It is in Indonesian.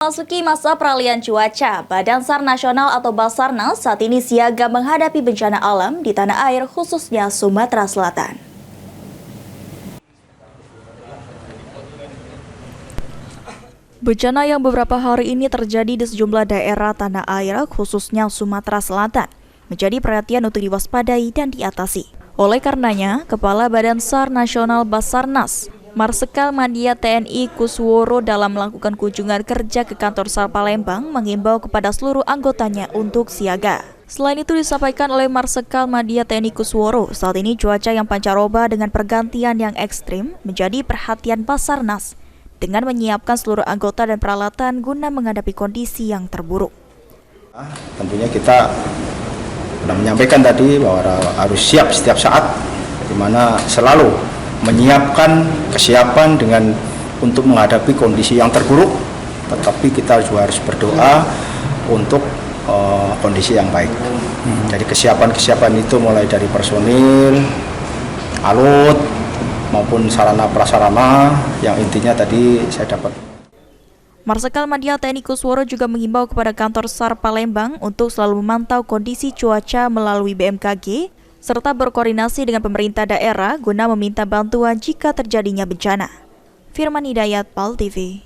Memasuki masa peralihan cuaca, Badan SAR Nasional atau Basarnas saat ini siaga menghadapi bencana alam di tanah air khususnya Sumatera Selatan. Bencana yang beberapa hari ini terjadi di sejumlah daerah tanah air khususnya Sumatera Selatan menjadi perhatian untuk diwaspadai dan diatasi. Oleh karenanya, Kepala Badan SAR Nasional Basarnas Marsikal Madya TNI Kusworo dalam melakukan kunjungan kerja ke kantor SAR Palembang mengimbau kepada seluruh anggotanya untuk siaga. Selain itu disampaikan oleh Marsikal Madya TNI Kusworo, saat ini cuaca yang pancaroba dengan pergantian yang ekstrim menjadi perhatian Basarnas dengan menyiapkan seluruh anggota dan peralatan guna menghadapi kondisi yang terburuk. Tentunya kita sudah menyampaikan tadi bahwa harus siap setiap saat, di mana selalu menyiapkan kesiapan dengan untuk menghadapi kondisi yang terburuk, tetapi kita juga harus berdoa untuk kondisi yang baik. Jadi kesiapan itu mulai dari personil, alut maupun sarana prasarana yang intinya tadi saya dapat. Marsikal Madya TNI Kusworo juga mengimbau kepada kantor SAR Palembang untuk selalu memantau kondisi cuaca melalui BMKG serta berkoordinasi dengan pemerintah daerah guna meminta bantuan jika terjadinya bencana. Firman Hidayat, PAL TV.